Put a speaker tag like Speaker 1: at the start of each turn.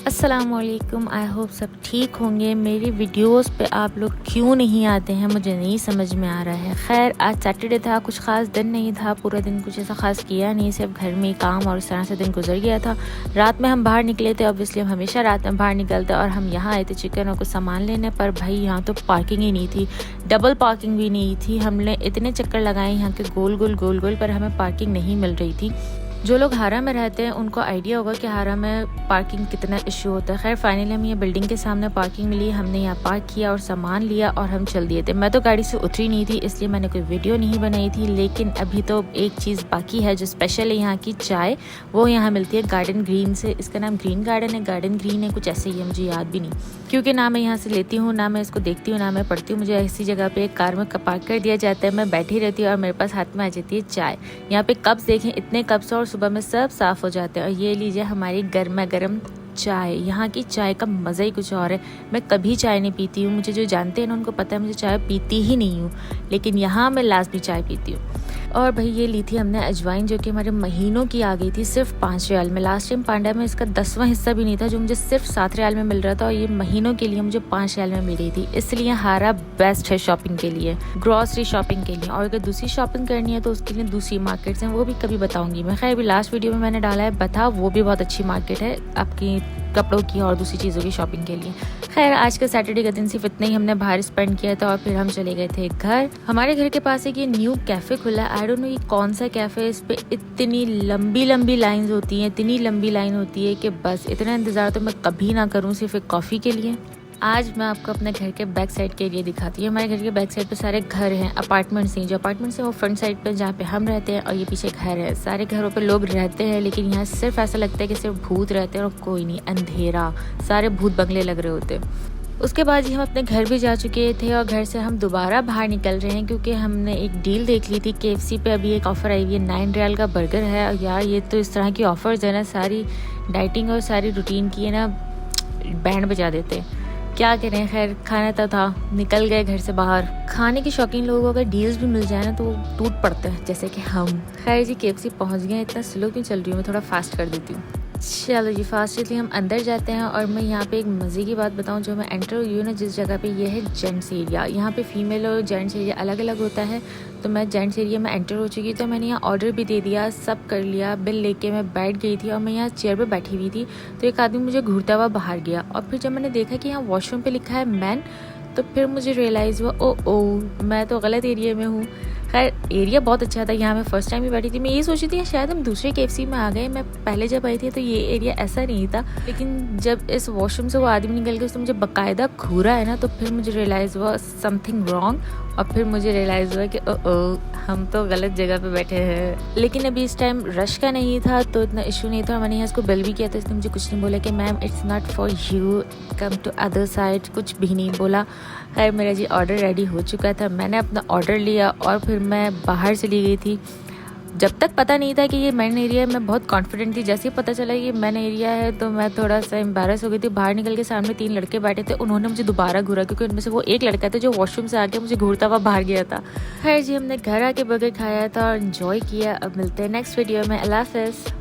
Speaker 1: अस्सलामुअलैकुम। I hope सब ठीक होंगे। मेरी वीडियोस पे आप लोग क्यों नहीं आते हैं मुझे नहीं समझ में आ रहा है। खैर आज सैटरडे था, कुछ ख़ास दिन नहीं था, पूरा दिन कुछ ऐसा ख़ास किया नहीं, सिर्फ घर में काम और इस तरह से दिन गुजर गया था। रात में हम बाहर निकले थे, ऑब्वियसली हम हमेशा रात में बाहर निकलते और हम यहाँ आए थे चिकन और कुछ सामान लेने, पर भाई यहाँ तो पार्किंग ही नहीं थी, डबल पार्किंग भी नहीं थी। हमने इतने चक्कर लगाए यहाँ के गोल गोल पर हमें पार्किंग नहीं मिल रही थी। जो लोग हारा में रहते हैं उनको आइडिया होगा कि हारा में पार्किंग कितना इशू होता है। खैर फाइनली हमें ये बिल्डिंग के सामने पार्किंग मिली, हमने यहाँ पार्क किया और सामान लिया और हम चल दिए थे। मैं तो गाड़ी से उतरी नहीं थी इसलिए मैंने कोई वीडियो नहीं बनाई थी, लेकिन अभी तो एक चीज़ बाकी है जो स्पेशल है यहाँ की चाय, वो यहाँ मिलती है गार्डन ग्रीन से। इसका नाम ग्रीन गार्डन है, गार्डन ग्रीन है, कुछ ऐसे ही है, मुझे याद भी नहीं, क्योंकि ना मैं यहाँ से लेती हूँ ना मैं इसको देखती हूँ ना मैं पढ़ती हूँ। मुझे ऐसी जगह पे एक कार में पार्क कर दिया जाता है, मैं बैठी रहती हूँ और मेरे पास हाथ में आ जाती है चाय। यहाँ पे कप्स देखें, इतने कप्स और सुबह में सब साफ हो जाते हैं। और ये लीजिए हमारी गर्मा गर्म चाय। यहाँ की चाय का मज़ा ही कुछ और है। मैं कभी चाय नहीं पीती हूँ, मुझे जो जानते हैं ना उनको पता है मुझे चाय पीती ही नहीं हूँ, लेकिन यहाँ मैं लाजमी चाय पीती हूँ। और भाई ये ली थी हमने अजवाइन, जो कि हमारे महीनों की आ गई थी सिर्फ 5 रियाल में। लास्ट टाइम पांडा में इसका 10वां हिस्सा भी नहीं था, जो मुझे सिर्फ 7 रियाल में मिल रहा था, और ये महीनों के लिए मुझे 5 रियाल में मिल रही थी। इसलिए हारा बेस्ट है शॉपिंग के लिए, ग्रॉसरी शॉपिंग के लिए। और अगर दूसरी शॉपिंग करनी है तो उसके लिए दूसरी मार्केट्स हैं, वो भी कभी बताऊंगी मैं। खैर अभी लास्ट वीडियो में मैंने डाला है बता, वो भी बहुत अच्छी मार्केट है आपकी कपड़ों की और दूसरी चीज़ों की शॉपिंग के लिए। खैर आज का सैटरडे का दिन सिर्फ इतना ही हमने बाहर स्पेंड किया था और फिर हम चले गए थे घर। हमारे घर के पास एक ये न्यू कैफ़े खुला है, आई डोंट नो ये कौन सा कैफ़े है। इस पे इतनी लंबी लाइंस होती हैं, इतनी लंबी लाइन होती है कि बस इतना इंतज़ार तो मैं कभी ना करूँ सिर्फ एक कॉफ़ी के लिए। आज मैं आपको अपने घर के बैक साइड के एरिया दिखाती हूँ। हमारे घर के बैक साइड पे सारे घर हैं, अपार्टमेंट्स नहीं, जो अपार्टमेंट्स हैं वो फ्रंट साइड पे जहाँ पे हम रहते हैं, और ये पीछे घर है। सारे घरों पे लोग रहते हैं, लेकिन यहाँ सिर्फ ऐसा लगता है कि सिर्फ भूत रहते हैं और कोई नहीं, अंधेरा, सारे भूत बंगले लग रहे होते। उसके बाद ही हम अपने घर भी जा चुके थे और घर से हम दोबारा बाहर निकल रहे हैं, क्योंकि हमने एक डील देख ली थी। KFC पे अभी एक ऑफ़र आई हुई है, 9 रियाल का बर्गर है। और यार ये तो इस तरह की ऑफ़र्स है ना, सारी डाइटिंग और सारी रूटीन की है ना बैंड बजा देते। क्या करें, खैर खाना था, निकल गए घर से बाहर। खाने के शौकीन लोगों को अगर डील्स भी मिल जाए ना तो वो टूट पड़ते हैं, जैसे कि हम। खैर जी KFC पहुंच गए। इतना स्लो क्यों चल रही हूँ, मैं थोड़ा फास्ट कर देती हूँ। चलो जी फास्टली हम अंदर जाते हैं। और मैं यहाँ पे एक मज़े की बात बताऊँ, जो मैं एंटर हुई हूँ ना जिस जगह पे, ये है जेंट्स एरिया। यहाँ पे फीमेल और जेंट्स एरिया अलग अलग होता है। तो मैं जेंट्स एरिया में एंटर हो चुकी, तो मैंने यहाँ ऑर्डर भी दे दिया, सब कर लिया, बिल लेके मैं बैठ गई थी। और मैं यहाँ चेयर पे बैठी हुई थी तो एक आदमी मुझे घूरता हुआ बाहर गया, और फिर जब मैंने देखा कि यहाँ वॉशरूम पे लिखा है मैन, तो फिर मुझे रियलाइज़ हुआ ओ मैं तो गलत एरिया में हूँ। खैर एरिया बहुत अच्छा था, यहाँ मैं फ़र्स्ट टाइम ही बैठी थी। मैं ये सोची थी शायद हम दूसरे KFC में आ गए, मैं पहले जब आई थी तो ये एरिया ऐसा नहीं था। लेकिन जब इस वॉशरूम से वो आदमी निकल के उसने मुझे बाकायदा घूरा है ना, तो फिर मुझे रियलाइज़ हुआ समथिंग रॉन्ग। और फिर मुझे रियलाइज़ हुआ कि ओ हम तो गलत जगह पे बैठे हैं। लेकिन अभी इस टाइम रश का नहीं था तो इतना इशू नहीं था। मैंने यहाँ इसको बिल भी किया था, इसने मुझे कुछ नहीं बोला कि ma'am it's not for you, come to other side, कुछ भी नहीं बोला। खैर मेरा जी ऑर्डर रेडी हो चुका था, मैंने अपना ऑर्डर लिया और फिर मैं बाहर चली गई थी। जब तक पता नहीं था कि ये मैन एरिया है मैं बहुत कॉन्फिडेंट थी, जैसे ही पता चला ये मैन एरिया है तो मैं थोड़ा सा एम्बैरस हो गई थी। बाहर निकल के सामने 3 लड़के बैठे थे, उन्होंने मुझे दोबारा घूरा, क्योंकि उनमें से वो एक लड़का था जो वॉशरूम से आके मुझे घूरता हुआ बाहर गया था। खैर जी हमने घर आके बर्गर खाया था और इन्जॉय किया। अब मिलते हैं नेक्स्ट वीडियो में। अल्लाह हाफ़िज़।